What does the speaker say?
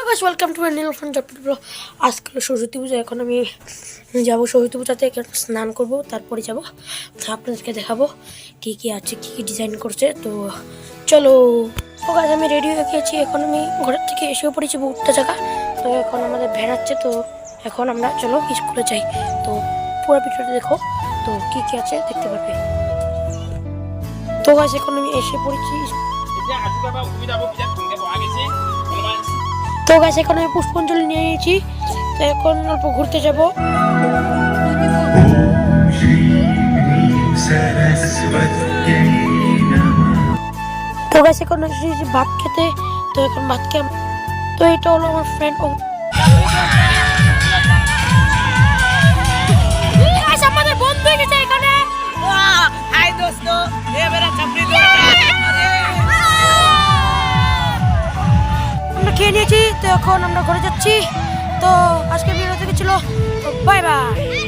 Guys welcome to Neel front Jotpur. আজকে সরস্বতী পূজা, এখন আমি যাবো সরস্বতী পূজাতে, স্নান করব, তারপরে যাব আপনাদেরকে দেখাবো কি কি আছে, কি কি ডিজাইন করছে। তো চলো। তো গাইস আমি রেডি হয়ে গেছি, এখন আমি ঘরের থেকে এসেও পড়েছি বহুটা জায়গা। তো এখন আমাদের ভ্যান আছে, তো এখন আমরা চলো স্কুলে যাই। তো পুরো ভিডিওটা দেখো, তো কি কি আছে দেখতে পাবে। তো গাইস এখন আমি এসে পড়েছি। তো গাইস এখন আমি পুষ্পাঞ্জলি নিয়ে নিয়েছি, তো এখন অল্প ঘুরতে যাব। তো গাইস এখন এসেছি ভাত খেতে, তো এখন ভাত খেয়ে, তো এটা হলো আমার ফ্রেন্ড। আমাদের বন্ধু হয়ে গেছে এখানে। हाय दोस्तों, ये मेरा छपरी আমরা খেয়ে নিয়েছি, তো এখন আমরা ঘরে যাচ্ছি। তো আজকে ভিডিও থেকে ছিল, বাই বাই।